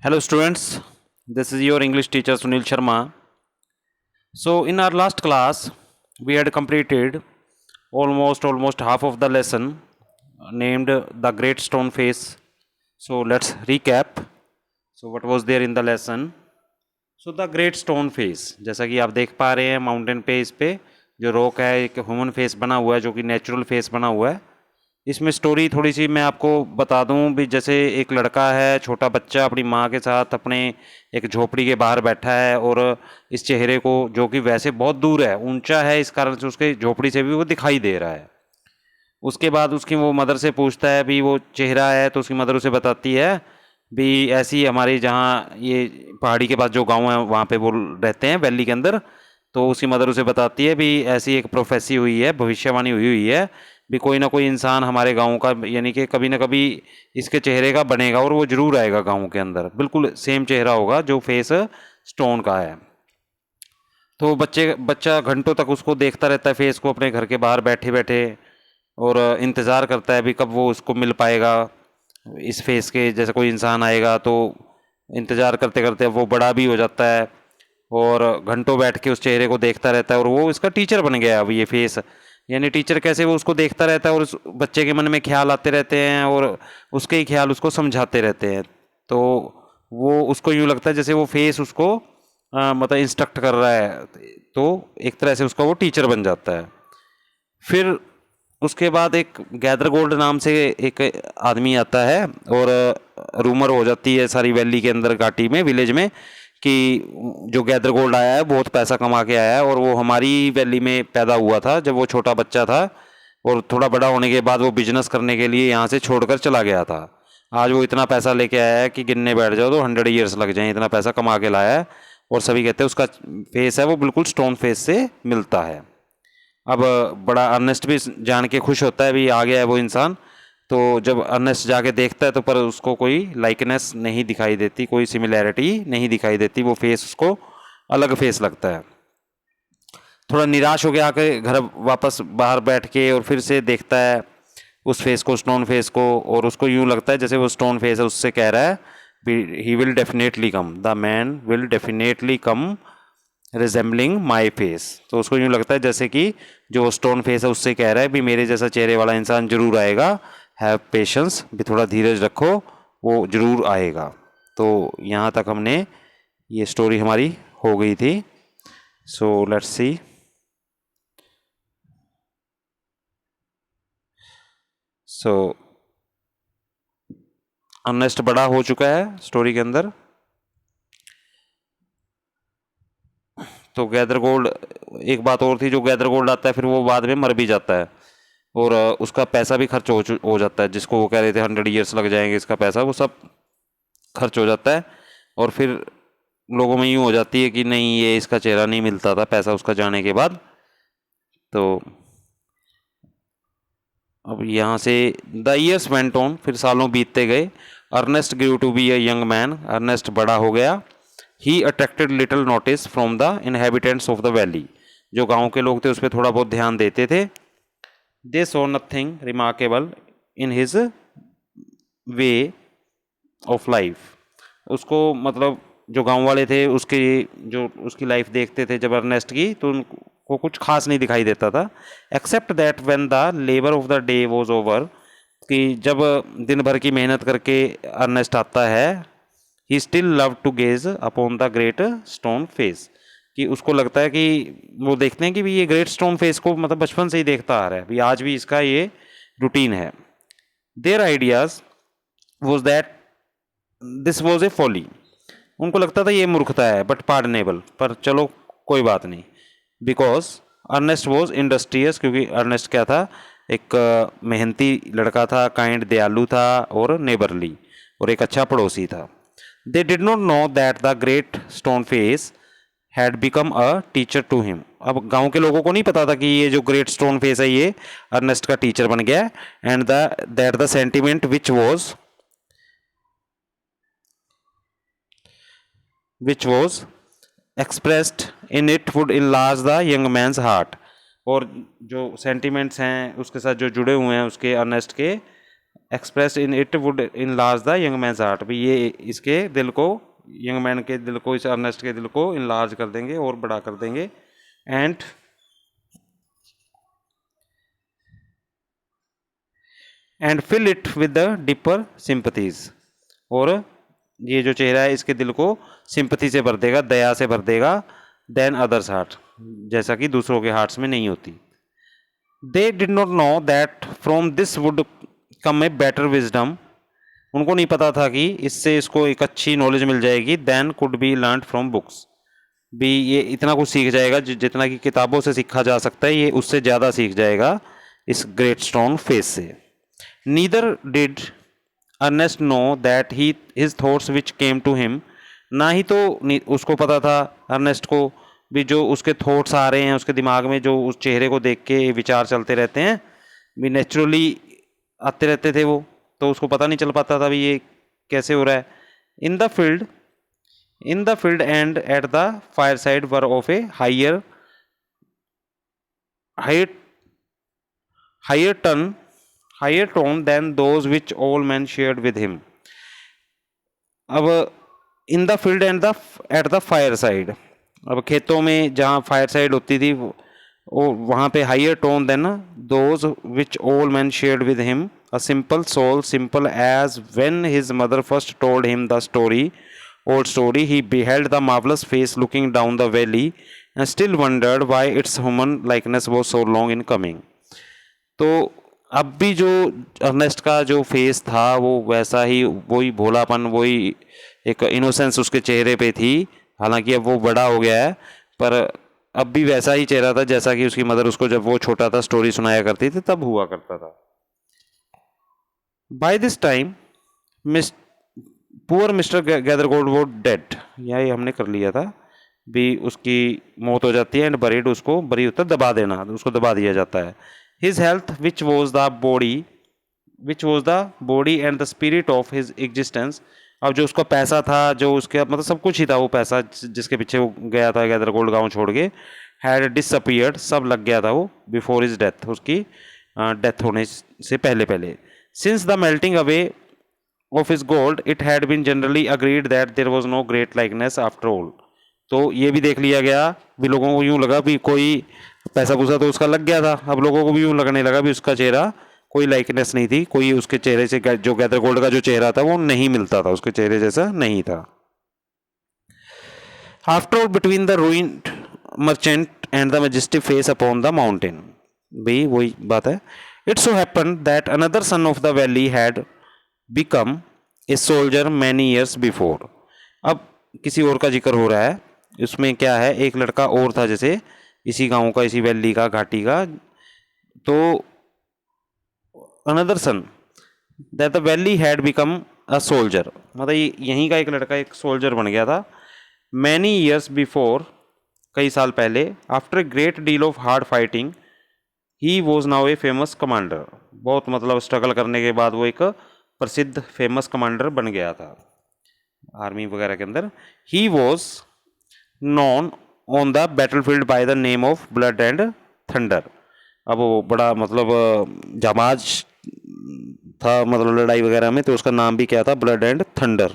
Hello students, this is your English teacher Sunil Sharma. So in our last class, we had completed almost half of the lesson named the Great Stone Face. So let's recap. So what was there in the lesson? So the Great Stone Face, जैसा कि आप देख पा रहे हैं mountain पे इस पे जो रॉक है एक ह्यूमन फेस बना हुआ है जो कि नेचुरल फेस बना हुआ है। इसमें स्टोरी थोड़ी सी मैं आपको बता दूं भी, जैसे एक लड़का है, छोटा बच्चा अपनी माँ के साथ अपने एक झोपड़ी के बाहर बैठा है और इस चेहरे को, जो कि वैसे बहुत दूर है, ऊंचा है, इस कारण से उसके झोपड़ी से भी वो दिखाई दे रहा है। उसके बाद उसकी वो मदर से पूछता है भी वो चेहरा है, तो उसकी मदर उसे बताती है भी ऐसी हमारी जहाँ ये पहाड़ी के पास जो गाँव है वहाँ पे वो रहते हैं वैली के अंदर। तो उसकी मदर उसे बताती है भी ऐसी एक प्रोफेसी हुई है, भविष्यवाणी हुई हुई है भी कोई ना कोई इंसान हमारे गांव का, यानी कि कभी ना कभी इसके चेहरे का बनेगा और वो जरूर आएगा गांव के अंदर, बिल्कुल सेम चेहरा होगा जो फेस स्टोन का है। तो बच्चा घंटों तक उसको देखता रहता है, फेस को, अपने घर के बाहर बैठे बैठे, और इंतज़ार करता है भी कब वो उसको मिल पाएगा इस फेस के जैसे कोई इंसान आएगा। तो इंतज़ार करते करते वो बड़ा भी हो जाता है और घंटों बैठ के उस चेहरे को देखता रहता है और वो इसका टीचर बन गया अब ये फेस। यानी टीचर कैसे, वो उसको देखता रहता है और उस बच्चे के मन में ख्याल आते रहते हैं और उसके ही ख्याल उसको समझाते रहते हैं। तो वो उसको यूँ लगता है जैसे वो फेस उसको मतलब इंस्ट्रक्ट कर रहा है, तो एक तरह से उसका वो टीचर बन जाता है। फिर उसके बाद एक गैदर गोल्ड नाम से एक आदमी आता है और रूमर हो जाती है सारी वैली के अंदर, घाटी में, विलेज में, कि जो गैदर गोल्ड आया है बहुत पैसा कमा के आया है और वो हमारी वैली में पैदा हुआ था जब वो छोटा बच्चा था, और थोड़ा बड़ा होने के बाद वो बिजनेस करने के लिए यहाँ से छोड़कर चला गया था। आज वो इतना पैसा लेके आया है कि गिनने बैठ जाओ तो 100 ईयर्स लग जाएं, इतना पैसा कमा के लाया है। और सभी कहते हैं उसका फेस है वो बिल्कुल स्टोन फेस से मिलता है। अब बड़ा अर्नेस्ट भी जान के खुश होता है भी आ गया है वो इंसान। तो जब अर्नेस्ट जाके देखता है तो पर उसको कोई लाइकनेस नहीं दिखाई देती, कोई सिमिलैरिटी नहीं दिखाई देती, वो फेस उसको अलग फेस लगता है। थोड़ा निराश हो गया आके घर वापस बाहर बैठ के और फिर से देखता है उस फेस को, स्टोन फेस को, और उसको यूँ लगता है जैसे वो स्टोन फेस है उससे कह रहा है he will definitely come, the man will definitely come resembling my face. तो उसको यूँ लगता है जैसे कि जो स्टोन फेस है उससे कह रहा है भी मेरे जैसा चेहरे वाला इंसान जरूर आएगा, हैव पेशेंस, भी थोड़ा धीरज रखो, वो जरूर आएगा। तो यहाँ तक हमने, ये स्टोरी हमारी हो गई थी। So let's see. So Ernest बड़ा हो चुका है स्टोरी के अंदर। तो गैदर गोल्ड, एक बात और थी, जो गैदर गोल्ड आता है फिर वो बाद में मर भी जाता है और उसका पैसा भी खर्च हो जाता है, जिसको वो कह रहे थे 100 ईयर्स लग जाएंगे इसका पैसा, वो सब खर्च हो जाता है। और फिर लोगों में यूँ हो जाती है कि नहीं, ये इसका चेहरा नहीं मिलता था पैसा उसका जाने के बाद। तो अब यहाँ से द ईयर्स वेंट ऑन, फिर सालों बीतते गए। Ernest grew to be a young man, Ernest बड़ा हो गया। He attracted little notice from the inhabitants of the valley, जो गांव के लोग थे उस पर थोड़ा बहुत ध्यान देते थे। They saw nothing remarkable in his way of life, उसको मतलब जो गांव वाले थे उसके, जो उसकी लाइफ देखते थे जब अर्नेस्ट की, तो उनको कुछ खास नहीं दिखाई देता था। Except that when the labour of the day was over, कि जब दिन भर की मेहनत करके अर्नेस्ट आता है, he still love to gaze upon the great stone Face, कि उसको लगता है कि वो देखते हैं कि भी ये ग्रेट स्टोन फेस को मतलब बचपन से ही देखता आ रहा है, भी आज भी इसका ये रूटीन है। Their ideas was that this was a folly, उनको लगता था ये मूर्खता है, बट पार्डनेबल, पर चलो कोई बात नहीं। बिकॉज अर्नेस्ट वॉज इंडस्ट्रियस, क्योंकि अर्नेस्ट क्या था, एक मेहनती लड़का था, काइंड, दयालु था और नेबरली, और एक अच्छा पड़ोसी था। They did not know that the great stone face had become a teacher to him, अब गांव के लोगों को नहीं पता था कि ये जो ग्रेट स्टोन फेस है ये अर्नेस्ट का टीचर बन गया। And that the sentiment which was expressed in it would enlarge the young man's heart, और जो सेंटिमेंट्स हैं उसके साथ जो जुड़े हुए हैं उसके अर्नेस्ट के, express in it would enlarge the young man's heart, भी ये इसके दिल को, यंग मैन के दिल को, इस अर्नेस्ट के दिल को इनलार्ज कर देंगे और बड़ा कर देंगे। And fill it with the deeper sympathies, और ये जो चेहरा है इसके दिल को सिंपथी से भर देगा, दया से भर देगा, देन अदर्स हार्ट, जैसा कि दूसरों के हार्ट्स में नहीं होती। दे did not know that from this would come a better wisdom, उनको नहीं पता था कि इससे इसको एक अच्छी नॉलेज मिल जाएगी, than could be learn from books, भी ये इतना कुछ सीख जाएगा जितना कि किताबों से सीखा जा सकता है, ये उससे ज़्यादा सीख जाएगा इस ग्रेट स्टोन फेस से। Neither did Ernest know that he his thoughts which came to him, ना ही तो उसको पता था अर्नेस्ट को भी जो उसके थॉट्स आ रहे हैं उसके दिमाग में, जो उस चेहरे को देख के विचार चलते रहते हैं, भी नेचुरली आते रहते थे वो, तो उसको पता नहीं चल पाता था भी ये कैसे हो रहा है। In the field and at the fireside were of a higher tone than those which all men shared with him. अब in the field and the at the fireside, अब खेतों में जहाँ फायर साइड होती थी वहाँ पे higher tone than those which all men shared with him, a simple soul simple as when his mother first told him the old story, he beheld the marvelous face looking down the valley and still wondered why its human likeness was so long in coming। तो अब भी जो Ernest का जो face था वो वैसा ही, वही भोलापन, वही एक इनोसेंस उसके चेहरे पे थी, हालांकि अब वो बड़ा हो गया है, पर अब भी वैसा ही चेहरा था जैसा कि उसकी मदर उसको जब वो छोटा था स्टोरी सुनाया करती थी तब हुआ करता था। By this time poor Mr Gathergold was dead, यही हमने कर लिया था, भी उसकी मौत हो जाती है, एंड बरीड, उसको बरी होता है दबा देना, उसको दबा दिया जाता है। His health which was the body and the spirit of his existence, अब जो उसका पैसा था, जो उसके मतलब सब कुछ ही था, वो पैसा जिसके पीछे वो गया था गैदरगोल्ड गांव छोड़ के, हैड डिसअपियर्ड, सब लग गया था वो, बिफोर हिज डेथ, उसकी डेथ होने से पहले। Since the melting away of his gold it had been generally agreed that there was no great likeness after all, तो ये भी देख लिया गया भी, लोगों को यूँ लगा भी कोई पैसा पूसा तो उसका लग गया था, अब लोगों को भी यूँ लगने लगा भी उसका चेहरा कोई लाइकनेस नहीं थी, कोई उसके चेहरे से जो गैदरगोल्ड का जो चेहरा था वो नहीं मिलता था, उसके चेहरे जैसा नहीं था। After all between the ruined merchant and the majestic face upon the mountain, भी वही बात है। It so happened that another son of the valley had become a soldier many years before, अब किसी और का जिक्र हो रहा है, इसमें क्या है, एक लड़का और था जैसे इसी गांव का, इसी वैली का, घाटी का, तो another son that the valley had become a soldier, मतलब यहीं का एक लड़का एक सोल्जर बन गया था, मैनी ईयर्स बिफोर, कई साल पहले, after a great deal of hard fighting he was now a famous commander, बहुत मतलब स्ट्रगल करने के बाद वो एक प्रसिद्ध फेमस कमांडर बन गया था आर्मी वगैरह के अंदर। He was non on the battle field by the name of blood and thunder, अब वो बड़ा मतलब जाबाज था, मतलब लड़ाई वगैरह में, तो उसका नाम भी क्या था, blood and thunder.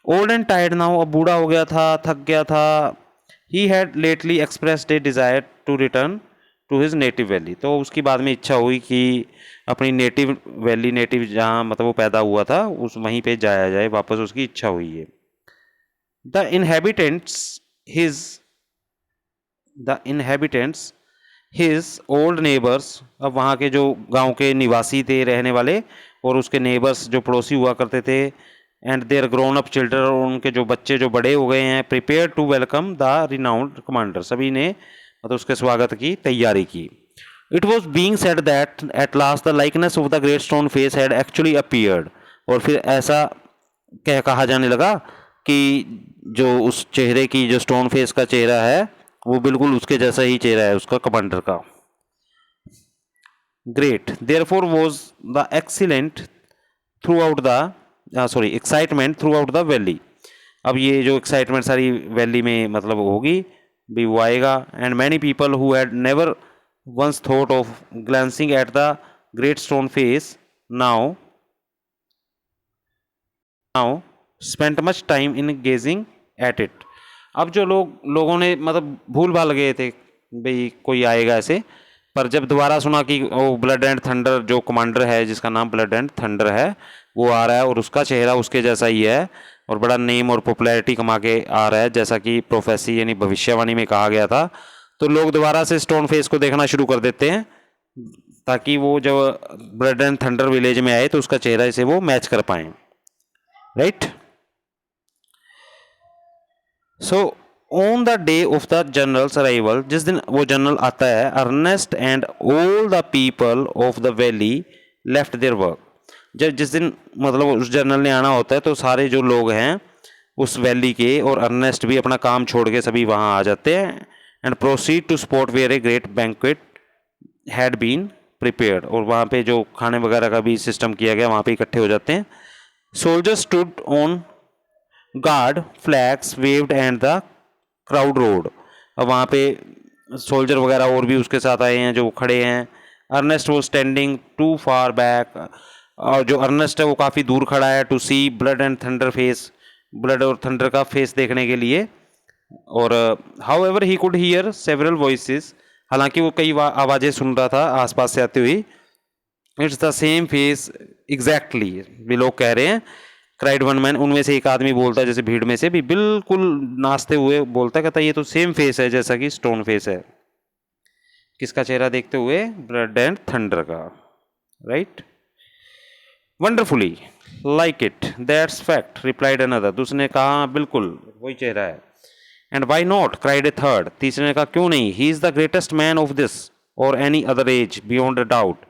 Old and tired now, अब बूढ़ा हो गया था, थक गया था। He had lately expressed a desire to return to his native valley, तो उसकी बाद में इच्छा हुई कि अपनी नेटिव वैली, नेटिव जहाँ मतलब वो पैदा हुआ था उस वहीं पे जाया जाए वापस, उसकी इच्छा हुई है। The inhabitants his old neighbours, अब वहाँ के जो गांव के निवासी थे रहने वाले, और उसके नेबर्स जो पड़ोसी हुआ करते थे, and there grown up children, और उनके जो बच्चे जो बड़े हो गए हैं, prepare to welcome the renowned commander, सभी ने मतलब उसके स्वागत की तैयारी की। It was being said that at last the likeness of the great stone face had actually appeared, और फिर ऐसा कहा जाने लगा कि जो उस चेहरे की, जो स्टोन फेस का चेहरा है, वो बिल्कुल उसके जैसा ही चेहरा है उसका कमांडर का। Great therefore was the excitement through out the valley, अब ये जो एक्साइटमेंट सारी वैली में मतलब होगी भी वो आएगा। And many people who had never once thought of glancing at the great stone face now spent much time in gazing at it. अब जो लोगों ने मतलब भूल भाल गए थे भाई कोई आएगा ऐसे, पर जब दोबारा सुना कि वो ब्लड एंड थंडर जो कमांडर है जिसका नाम ब्लड एंड थंडर है वो आ रहा है और उसका चेहरा उसके जैसा ही है और बड़ा नेम और पॉपुलैरिटी कमा के आ रहा है जैसा कि प्रोफेसी यानी भविष्यवाणी में कहा गया था, तो लोग दोबारा से स्टोन फेस को देखना शुरू कर देते हैं ताकि वो जब ब्लड एंड थंडर विलेज में आए तो उसका चेहरा से वो मैच कर पाए, right. So on the day of the general's arrival, जिस दिन वो जनरल आता है, Ernest and all the people of the valley left their work. जब जिस दिन मतलब उस जनरल ने आना होता है तो सारे जो लोग हैं उस वैली के और अर्नेस्ट भी अपना काम छोड़ के सभी वहाँ आ जाते हैं and proceed to spot where a great banquet had been prepared, और वहाँ पे जो खाने वगैरह का भी सिस्टम किया गया वहाँ पे इकट्ठे हो जाते हैं। Soldiers stood on guard, flags waived and the crowd road. अब वहाँ पे सोल्जर वगैरह और भी उसके साथ आए हैं जो खड़े हैं। अर्नेस्ट वो स्टैंडिंग टू फार बैक, और जो अर्नेस्ट है वो काफ़ी दूर खड़ा है to see blood and thunder face, blood और थंडर का फेस देखने के लिए। और however he could hear several voices, हालांकि वो कई आवाज़ें सुन रहा था आसपास से आते हुए। It's the same face exactly, भी लोग कह रहे हैं। क्राइड वन मैन, उनमें से एक आदमी बोलता है जैसे भीड़ में से भी बिल्कुल नाचते हुए बोलता है, कहता है ये तो सेम फेस है जैसा कि स्टोन फेस है। किसका चेहरा देखते हुए? ब्लड एंड थंडर का, right. Wonderfully like it, that's fact, replied another. दूसरे ने कहा बिल्कुल वही चेहरा है। And why not, cried a third. तीसरे ने कहा क्यों नहीं, he is the greatest man of this or any other age beyond a doubt.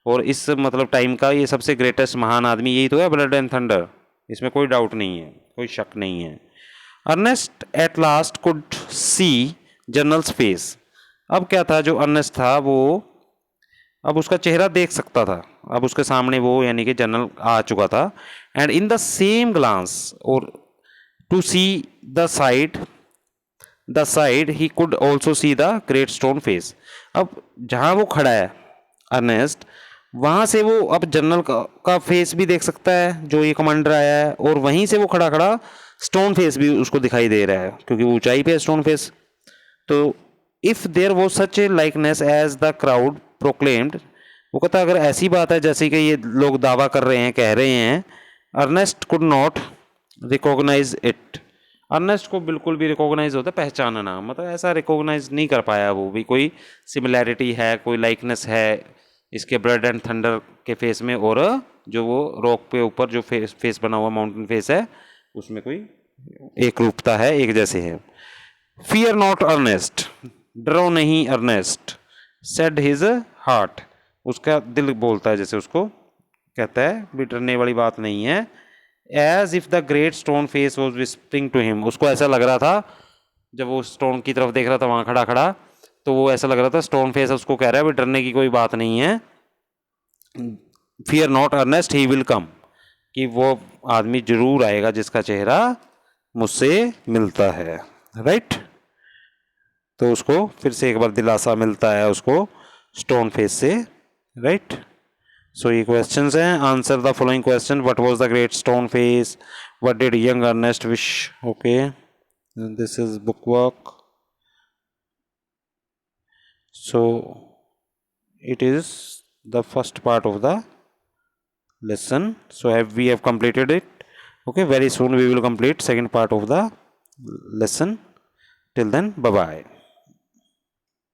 और इस मतलब टाइम का ये सबसे ग्रेटेस्ट महान आदमी यही तो है, ब्लड एंड थंडर, इसमें कोई डाउट नहीं है, कोई शक नहीं है। Ernest at last could see general's face. अब क्या था, जो अर्नेस्ट था वो अब उसका चेहरा देख सकता था। अब उसके सामने वो यानी कि जनरल आ चुका था। And in the same glance, or to see the side he could also see the great stone face. अब जहाँ वो खड़ा है अर्नेस्ट, वहाँ से वो अब जनरल का फेस भी देख सकता है जो ये कमांडर आया है, और वहीं से वो खड़ा खड़ा स्टोन फेस भी उसको दिखाई दे रहा है क्योंकि वो ऊंचाई पे है स्टोन फेस। तो if there was such a likeness as the crowd proclaimed, वो कहता अगर ऐसी बात है जैसे कि ये लोग दावा कर रहे हैं, कह रहे हैं, Ernest could not recognise it. Ernest को बिल्कुल भी रिकॉग्नाइज होता है, पहचानना, मतलब ऐसा रिकॉग्नाइज नहीं कर पाया वो भी, कोई सिमिलैरिटी है, कोई लाइकनेस है इसके ब्लड एंड थंडर के फेस में और जो वो रॉक पे ऊपर जो फेस बना हुआ माउंटेन फेस है उसमें कोई एक रूपता है, एक जैसे है। फियर नॉट अर्नेस्ट, डरो नहीं अर्नेस्ट, सेड हिज हार्ट, उसका दिल बोलता है जैसे उसको कहता है भी डरने वाली बात नहीं है। As if the great stone face was whispering to him, उसको ऐसा लग रहा था जब वो स्टोन की तरफ देख रहा था वहाँ खड़ा खड़ा, तो वो ऐसा लग रहा था स्टोन फेस उसको कह रहा है भी डरने की कोई बात नहीं है। Fear not Ernest he will come, कि वो आदमी जरूर आएगा जिसका चेहरा मुझसे मिलता है, राइट। तो उसको फिर से एक बार दिलासा मिलता है उसको स्टोन फेस से, राइट। सो ये क्वेश्चंस हैं, answer the following question, what was the great stone face, what did young Ernest wish, okay, this is book work. So it is the first part of the lesson. So we have completed it. Okay, very soon we will complete second part of the lesson. Till then, bye bye.